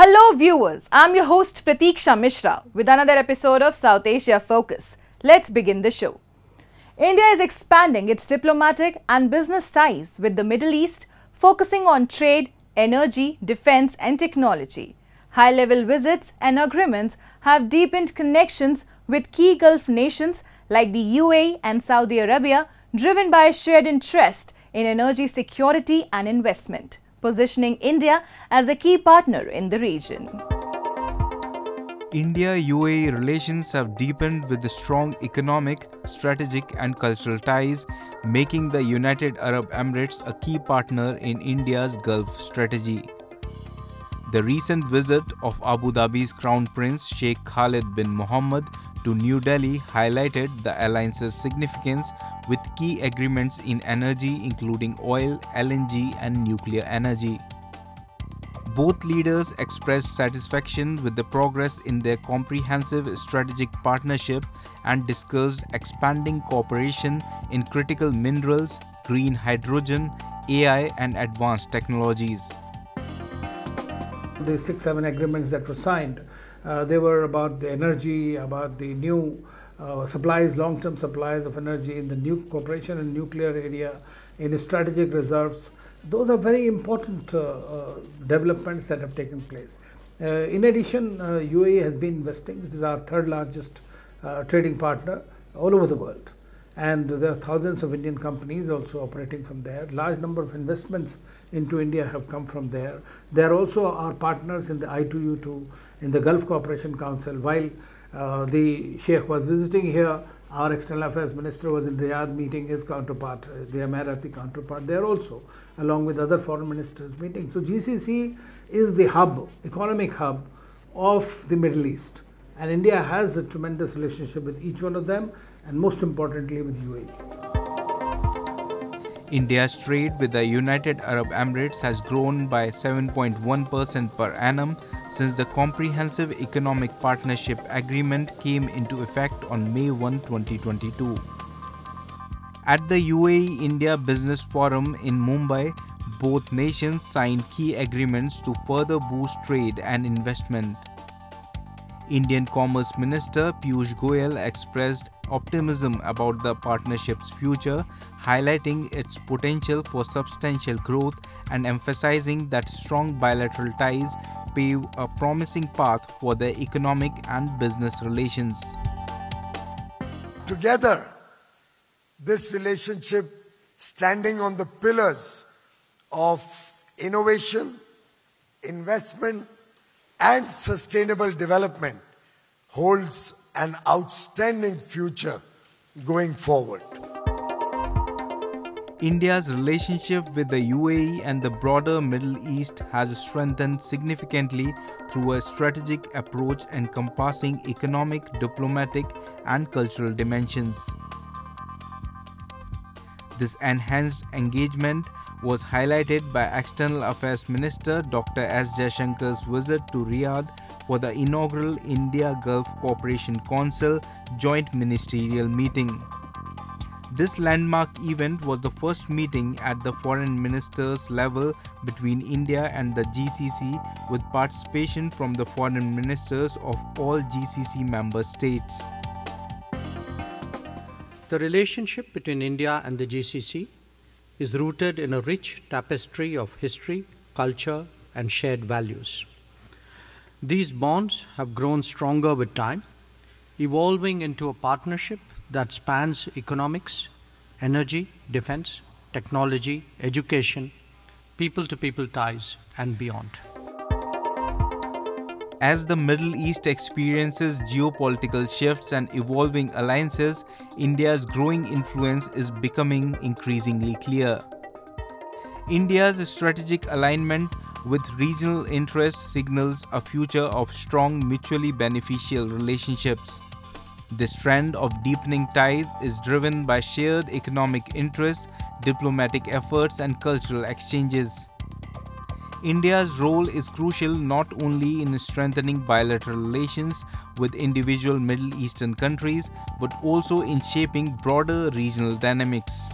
Hello viewers, I'm your host Pratiksha Mishra with another episode of South Asia Focus. Let's begin the show. India is expanding its diplomatic and business ties with the Middle East, focusing on trade, energy, defense and technology. High-level visits and agreements have deepened connections with key Gulf nations like the UAE and Saudi Arabia, driven by a shared interest in energy security and investment, positioning India as a key partner in the region. India-UAE relations have deepened with the strong economic, strategic and cultural ties, making the United Arab Emirates a key partner in India's Gulf strategy. The recent visit of Abu Dhabi's Crown Prince Sheikh Khalid bin Mohammed to New Delhi highlighted the alliance's significance with key agreements in energy including oil, LNG and nuclear energy. Both leaders expressed satisfaction with the progress in their comprehensive strategic partnership and discussed expanding cooperation in critical minerals, green hydrogen, AI and advanced technologies. The 6-7 agreements that were signed, they were about the energy, about the new supplies, long-term supplies of energy in the new cooperation in nuclear area, in strategic reserves. Those are very important developments that have taken place. In addition, UAE has been investing. It is our third largest trading partner all over the world. And there are thousands of Indian companies also operating from there. Large number of investments into India have come from there. They are also our partners in the I2U2, in the Gulf Cooperation Council. While the Sheikh was visiting here, our External Affairs Minister was in Riyadh meeting his counterpart, the Emirati counterpart there also, along with other foreign ministers meeting. So GCC is the hub, economic hub of the Middle East. And India has a tremendous relationship with each one of them, and most importantly with UAE. India's trade with the United Arab Emirates has grown by 7.1% per annum since the Comprehensive Economic Partnership Agreement came into effect on May 1, 2022. At the UAE-India Business Forum in Mumbai, both nations signed key agreements to further boost trade and investment. Indian Commerce Minister Piyush Goyal expressed optimism about the partnership's future, highlighting its potential for substantial growth and emphasizing that strong bilateral ties pave a promising path for their economic and business relations. Together, this relationship, standing on the pillars of innovation, investment, and sustainable development, holds an outstanding future going forward. India's relationship with the UAE and the broader Middle East has strengthened significantly through a strategic approach encompassing economic, diplomatic, and cultural dimensions. This enhanced engagement was highlighted by External Affairs Minister Dr. S. Jaishankar's visit to Riyadh for the inaugural India-Gulf Cooperation Council joint ministerial meeting. This landmark event was the first meeting at the foreign ministers level between India and the GCC, with participation from the foreign ministers of all GCC member states. The relationship between India and the GCC is rooted in a rich tapestry of history, culture, and shared values. These bonds have grown stronger with time, evolving into a partnership that spans economics, energy, defense, technology, education, people-to-people ties, and beyond. As the Middle East experiences geopolitical shifts and evolving alliances, India's growing influence is becoming increasingly clear. India's strategic alignment with regional interests signals a future of strong, mutually beneficial relationships. This trend of deepening ties is driven by shared economic interests, diplomatic efforts, and cultural exchanges. India's role is crucial not only in strengthening bilateral relations with individual Middle Eastern countries, but also in shaping broader regional dynamics.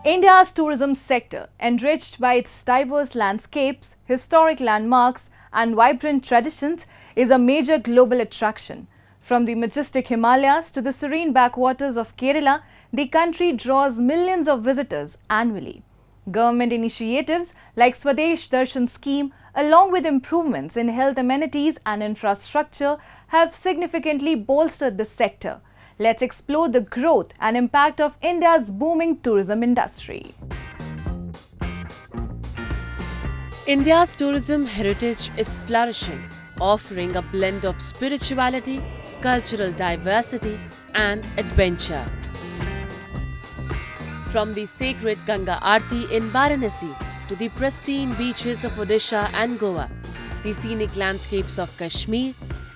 India's tourism sector, enriched by its diverse landscapes, historic landmarks and vibrant traditions, is a major global attraction. From the majestic Himalayas to the serene backwaters of Kerala, the country draws millions of visitors annually. Government initiatives like Swadesh Darshan Scheme, along with improvements in health amenities and infrastructure, have significantly bolstered the sector. Let's explore the growth and impact of India's booming tourism industry. India's tourism heritage is flourishing, offering a blend of spirituality, cultural diversity and adventure. From the sacred Ganga Aarti in Varanasi to the pristine beaches of Odisha and Goa, the scenic landscapes of Kashmir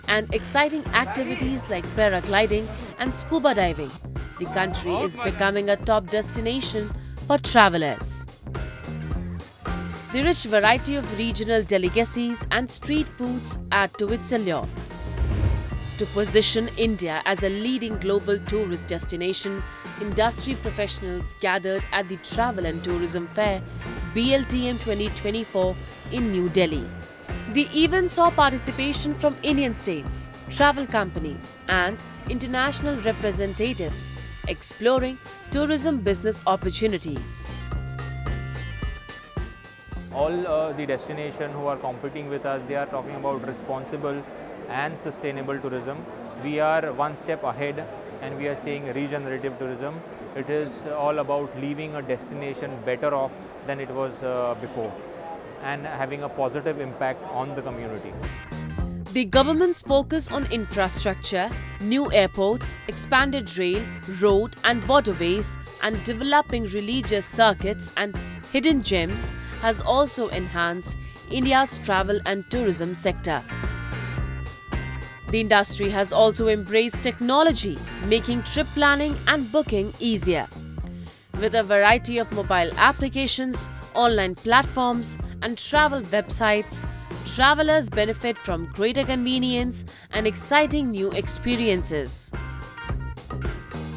and exciting activities like paragliding and scuba diving, the country is becoming a top destination for travelers. The rich variety of regional delicacies and street foods add to its allure. To position India as a leading global tourist destination, industry professionals gathered at the Travel and Tourism Fair BLTM 2024 in New Delhi. The event saw participation from Indian states, travel companies and international representatives exploring tourism business opportunities. All the destinations who are competing with us, they are talking about responsible and sustainable tourism. We are one step ahead and we are saying regenerative tourism. It is all about leaving a destination better off than it was before and having a positive impact on the community. The government's focus on infrastructure, new airports, expanded rail, road and waterways and developing religious circuits and hidden gems has also enhanced India's travel and tourism sector. The industry has also embraced technology, making trip planning and booking easier. With a variety of mobile applications, online platforms and travel websites, travelers benefit from greater convenience and exciting new experiences.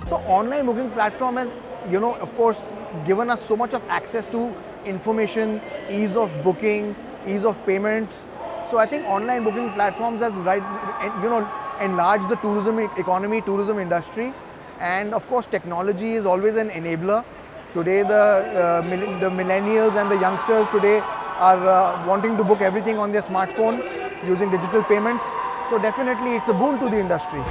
So online booking platform has, of course, given us so much of access to information, ease of booking, ease of payments. So I think online booking platforms has enlarged the tourism economy, tourism industry, and of course technology is always an enabler. Today the millennials and the youngsters today are wanting to book everything on their smartphone using digital payments. So definitely it's a boon to the industry.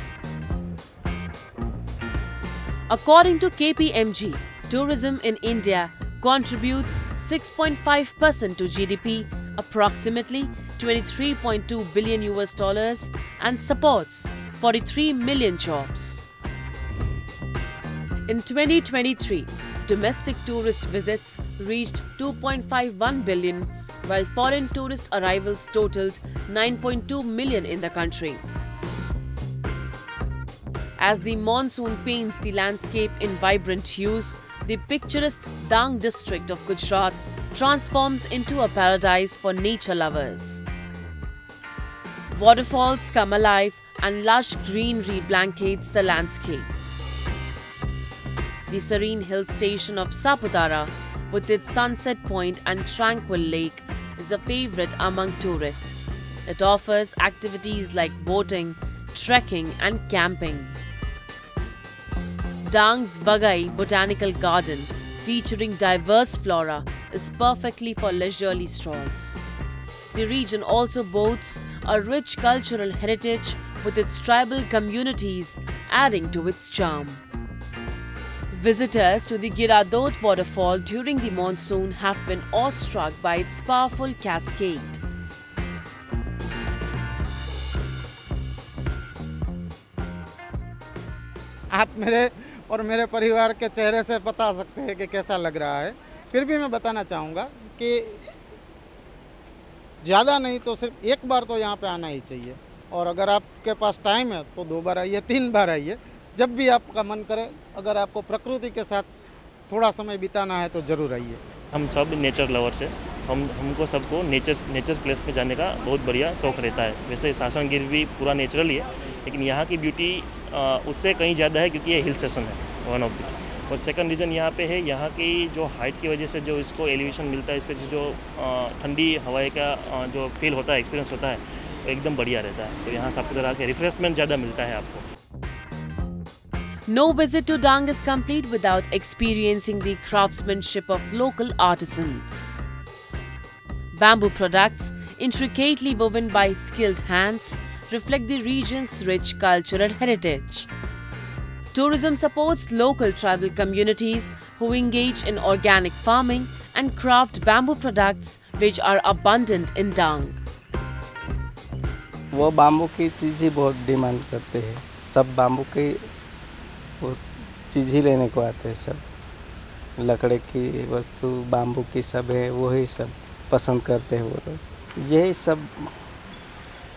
According to KPMG, tourism in India contributes 6.5% to GDP, approximately $23.2 billion and supports 43 million jobs. In 2023, domestic tourist visits reached 2.51 billion, while foreign tourist arrivals totaled 9.2 million in the country. As the monsoon paints the landscape in vibrant hues, the picturesque Dang district of Gujarat transforms into a paradise for nature lovers. Waterfalls come alive and lush greenery blankets the landscape. The serene hill station of Saputara, with its sunset point and tranquil lake, is a favorite among tourists. It offers activities like boating, trekking and camping. Dang's Vagai Botanical Garden, featuring diverse flora, is perfectly for leisurely strolls. The region also boasts a rich cultural heritage with its tribal communities adding to its charm. Visitors to the Giradot waterfall during the monsoon have been awestruck by its powerful cascade. आप मेरे और मेरे परिवार के चेहरे से बता सकते हैं कि कैसा लग रहा है। फिर भी मैं बताना चाहूँगा कि ज़्यादा नहीं तो सिर्फ एक बार तो यहाँ पे आना ही चाहिए, और अगर आपके पास टाइम है तो 2 बार आइए, 3 बार आइए, जब भी आपका मन करे। अगर आपको प्रकृति के साथ थोड़ा समय बिताना है तो ज़रूर आइए। हम सब नेचर लवर्स हैं, हमको सबको नेचर प्लेस में जाने का बहुत बढ़िया शौक़ रहता है। वैसे सासन गिर भी पूरा नेचुरल ही है, लेकिन यहाँ की ब्यूटी उससे कहीं ज़्यादा है क्योंकि ये हिल स्टेशन है, वन ऑफ द। और सेकंड रीज़न यहाँ पे है यहाँ की जो हाइट की वजह से जो इसको एलिवेशन मिलता है, इसका जो ठंडी हवाएं का जो फील होता है, एक्सपीरियंस होता है, वो एकदम बढ़िया रहता है। तो यहाँ से आपको आके रिफ्रेशमेंट ज़्यादा मिलता है आपको। No visit to Dang is complete without experiencing the craftsmanship of local artisans. Bamboo products, intricately woven by skilled hands, reflect the region's rich cultural heritage. Tourism supports local tribal communities who engage in organic farming and craft bamboo products which are abundant in Dang. वो bamboo की चीज़ ही बहुत demand करते हैं, सब bamboo की उस चीज़ ही लेने को आते हैं, सब लकड़े की वस्तु बाम्बू की सब है, वही सब पसंद करते हैं वो लोग। यही सब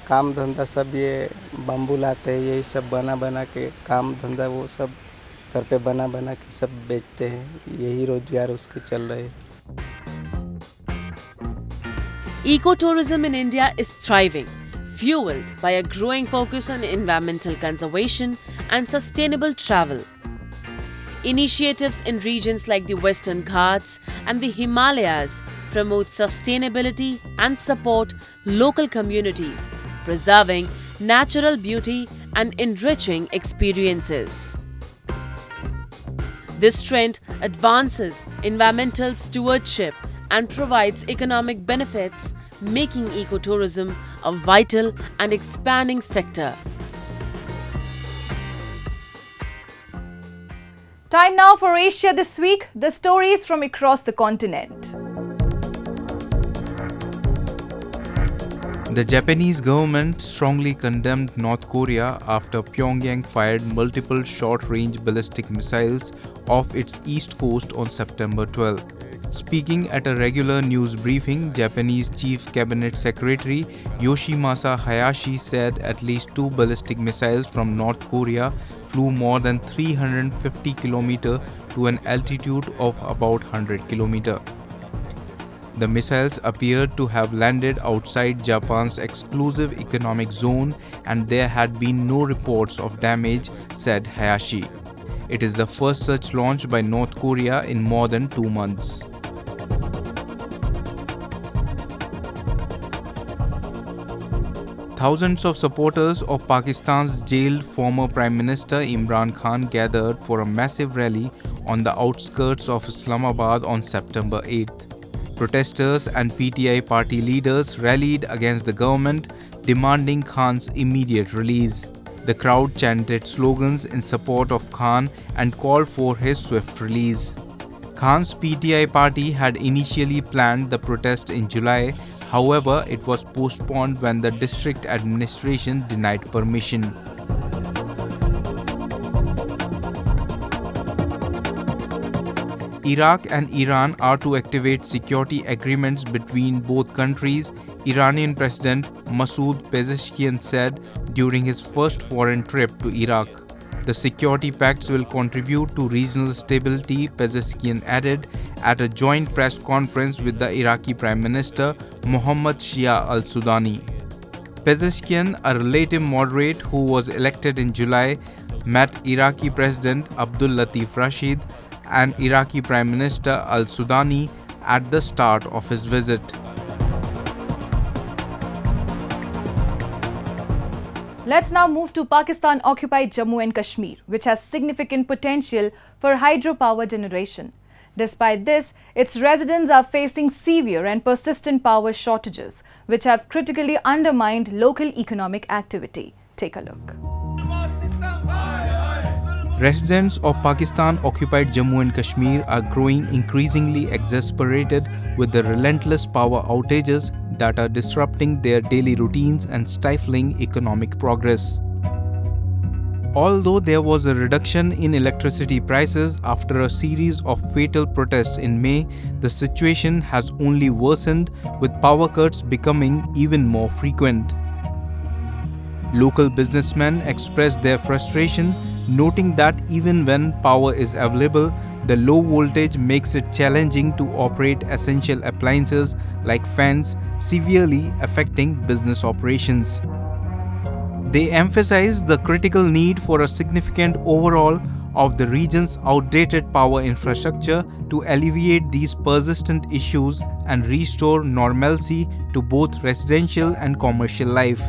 काम धंधा सब ये बाम्बू लाते हैं, यही सब बना बना के काम धंधा वो सब घर पे बना बना के सब बेचते हैं, यही रोजगार उसके चल रहे हैं। Ecotourism in India is thriving, fueled by a growing focus on environmental conservation and sustainable travel. Initiatives in regions like the Western Ghats and the Himalayas promote sustainability and support local communities, preserving natural beauty and enriching experiences. This trend advances environmental stewardship and provides economic benefits, making ecotourism a vital and expanding sector. Time now for Asia This Week, the stories from across the continent. The Japanese government strongly condemned North Korea after Pyongyang fired multiple short-range ballistic missiles off its east coast on September 12. Speaking at a regular news briefing, Japanese Chief Cabinet Secretary Yoshimasa Hayashi said at least 2 ballistic missiles from North Korea flew more than 350 km to an altitude of about 100 km. The missiles appeared to have landed outside Japan's exclusive economic zone and there had been no reports of damage, said Hayashi. It is the first such launch by North Korea in more than 2 months. Thousands of supporters of Pakistan's jailed former Prime Minister Imran Khan gathered for a massive rally on the outskirts of Islamabad on September 8th. Protesters and PTI party leaders rallied against the government, demanding Khan's immediate release. The crowd chanted slogans in support of Khan and called for his swift release. Khan's PTI party had initially planned the protest in July. However, it was postponed when the district administration denied permission. Iraq and Iran are to activate security agreements between both countries, Iranian President Masoud Pezeshkian said during his first foreign trip to Iraq. The security pacts will contribute to regional stability, Pezeshkian added at a joint press conference with the Iraqi Prime Minister Mohammad Shia al-Sudani. Pezeshkian, a relative moderate who was elected in July, met Iraqi President Abdul Latif Rashid and Iraqi Prime Minister al-Sudani at the start of his visit. Let's now move to Pakistan-occupied Jammu and Kashmir, which has significant potential for hydropower generation. Despite this, its residents are facing severe and persistent power shortages, which have critically undermined local economic activity. Take a look. Residents of Pakistan-occupied Jammu and Kashmir are growing increasingly exasperated with the relentless power outages that are disrupting their daily routines and stifling economic progress. Although there was a reduction in electricity prices after a series of fatal protests in May, the situation has only worsened, with power cuts becoming even more frequent. Local businessmen expressed their frustration, noting that even when power is available, the low voltage makes it challenging to operate essential appliances like fans, severely affecting business operations. They emphasize the critical need for a significant overhaul of the region's outdated power infrastructure to alleviate these persistent issues and restore normalcy to both residential and commercial life.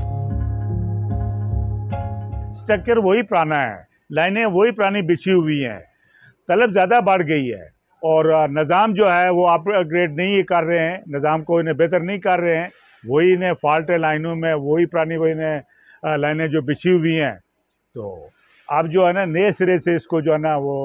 Structure वही पुराना है, लाइनें वही पुरानी बिछी हुई हैं, तलब ज़्यादा बढ़ गई है और निज़ाम जो है वो अपग्रेड नहीं कर रहे हैं, निज़ाम को इन्हें बेहतर नहीं कर रहे हैं, वही इन्हें फॉल्ट है लाइनों में, वही पुरानी वही इन्हें लाइनें जो बिछी हुई हैं। तो अब जो है ना नए सिरे से इसको जो है ना वो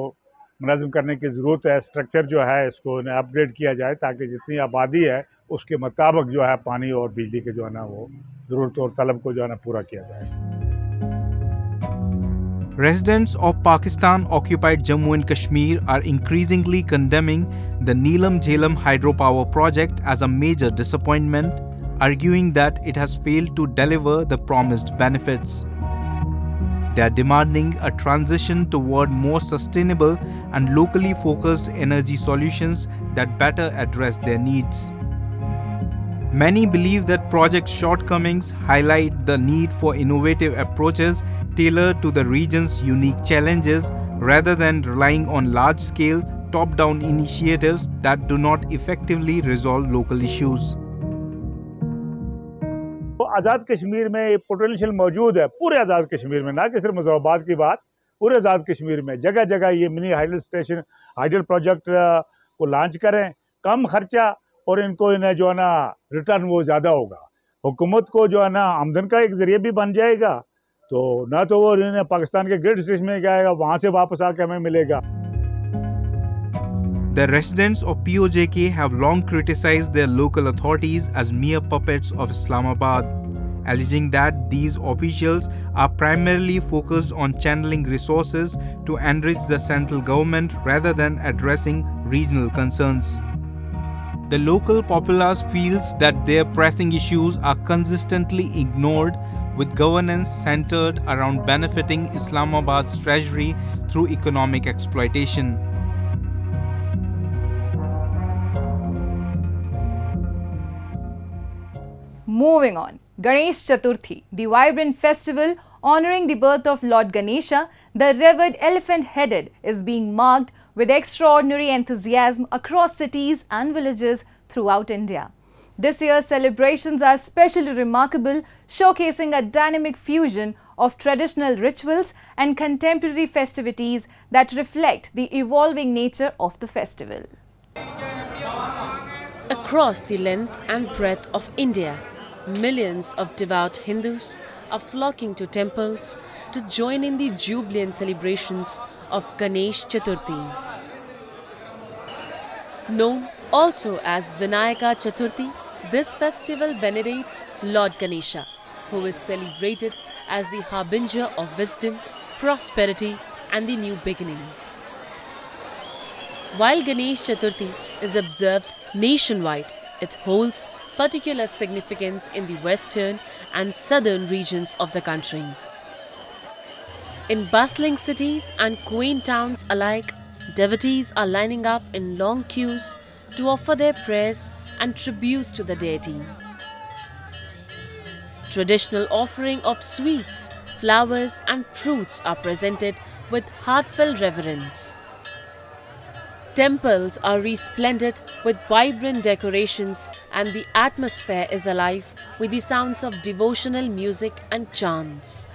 मुनज़्ज़म करने की ज़रूरत है। स्ट्रक्चर जो है इसको अपग्रेड किया जाए ताकि जितनी आबादी है उसके मुताबिक जो है पानी और बिजली के जो है ना वो ज़रूरत और तलब को जो है ना पूरा किया जाए। Residents of Pakistan-occupied Jammu and Kashmir are increasingly condemning the Neelam Jhelum hydropower project as a major disappointment, arguing that it has failed to deliver the promised benefits. They are demanding a transition toward more sustainable and locally focused energy solutions that better address their needs. Many believe that project's shortcomings highlight the need for innovative approaches tailored to the region's unique challenges rather than relying on large-scale, top-down initiatives that do not effectively resolve local issues. Azad Kashmir में ये potential मौजूद है, पूरे आज़ाद कश्मीर में, ना कि सिर्फ मुज़फ़्फ़राबाद की बात, पूरे आज़ाद कश्मीर में जगह जगह ये mini hydel station hydel project को लॉन्च करें, कम खर्चा और इनको इन्हें जो है ना रिटर्न वो ज़्यादा होगा, हुकूमत को जो है ना आमदन का एक ज़रिया भी बन जाएगा, तो ना तो वो इन्हें पाकिस्तान के ग्रिड स्टेशन में जाएगा, वहाँ से वापस आके हमें मिलेगा। The residents of POJK have long criticized their local authorities as mere puppets of Islamabad, alleging that these officials are primarily focused on channeling resources to enrich the central government rather than addressing regional concerns. The local populace feels that their pressing issues are consistently ignored, with governance centered around benefiting Islamabad's treasury through economic exploitation. Moving on, Ganesh Chaturthi, the vibrant festival honoring the birth of Lord Ganesha, the revered elephant-headed, is being marked with extraordinary enthusiasm across cities and villages throughout India. This year's celebrations are especially remarkable, showcasing a dynamic fusion of traditional rituals and contemporary festivities that reflect the evolving nature of the festival. Across the length and breadth of India, millions of devout Hindus are flocking to temples to join in the jubilant celebrations of Ganesh Chaturthi. Known also as Vinayaka Chaturthi, this festival venerates Lord Ganesha, who is celebrated as the harbinger of wisdom, prosperity and the new beginnings. While Ganesh Chaturthi is observed nationwide, it holds particular significance in the western and southern regions of the country. In bustling cities and quaint towns alike, devotees are lining up in long queues to offer their prayers and tributes to the deity. Traditional offering of sweets, flowers and fruits are presented with heartfelt reverence. Temples are resplendent with vibrant decorations and the atmosphere is alive with the sounds of devotional music and chants.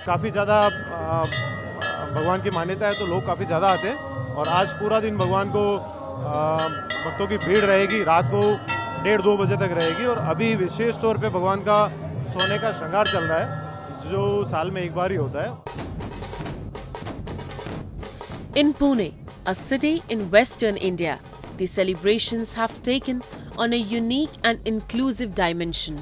काफ़ी ज़्यादा भगवान की मान्यता है तो लोग काफ़ी ज़्यादा आते हैं और आज पूरा दिन भगवान को भक्तों की भीड़ रहेगी, रात को 1:30-2 बजे तक रहेगी और अभी विशेष तौर पे भगवान का सोने का श्रृंगार चल रहा है जो साल में एक बार ही होता है। In Pune, a city in western India, the celebrations have taken on a unique and inclusive dimension.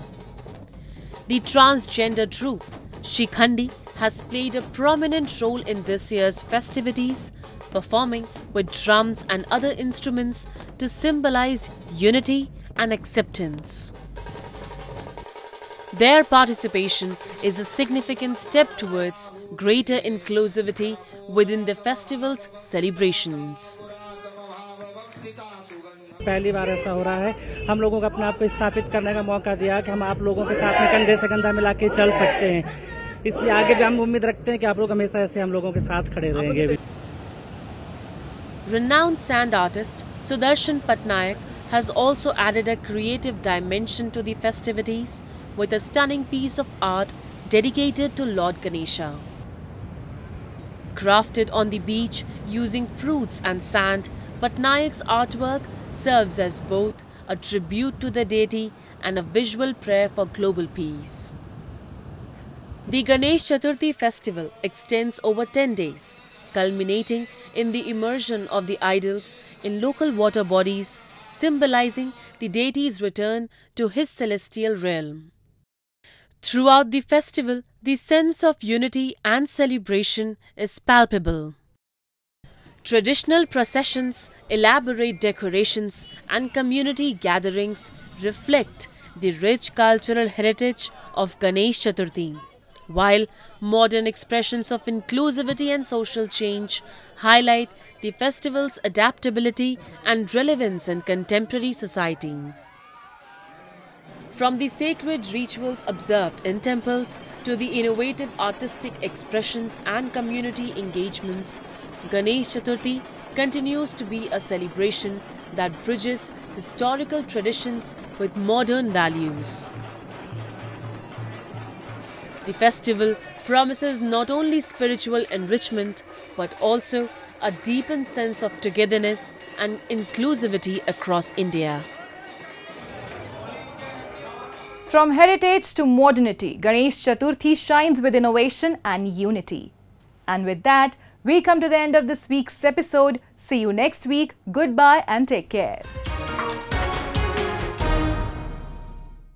The transgender troupe, Shikhandi, has played a prominent role in this year's festivities, performing with drums and other instruments to symbolize unity and acceptance. Their participation is a significant step towards greater inclusivity within the festival's celebrations. पहली बार ऐसा हो रहा है। हम लोगों को अपने आप को स्थापित करने का मौका दिया कि हम आप लोगों के साथ में कंधे से कंधा मिला के चल सकते हैं। इसलिए आगे भी हम उम्मीद रखते हैं कि आप लोग हमेशा ऐसे हम लोगों के साथ खड़े रहेंगे। Renowned sand artist Sudarshan Patnaik has also added a creative dimension to the festivities with a stunning piece of art dedicated to Lord Ganesha. Crafted on the beach using fruits and sand, Patnaik's artwork serves as both a tribute to the deity and a visual prayer for global peace. The Ganesh Chaturthi festival extends over 10 days, culminating in the immersion of the idols in local water bodies, symbolizing the deity's return to his celestial realm. Throughout the festival, the sense of unity and celebration is palpable. Traditional processions, elaborate decorations, and community gatherings reflect the rich cultural heritage of Ganesh Chaturthi, while modern expressions of inclusivity and social change highlight the festival's adaptability and relevance in contemporary society. From the sacred rituals observed in temples to the innovative artistic expressions and community engagements, Ganesh Chaturthi continues to be a celebration that bridges historical traditions with modern values. The festival promises not only spiritual enrichment but also a deepened sense of togetherness and inclusivity across India. From heritage to modernity, Ganesh Chaturthi shines with innovation and unity. And with that, we come to the end of this week's episode. See you next week. Goodbye and take care.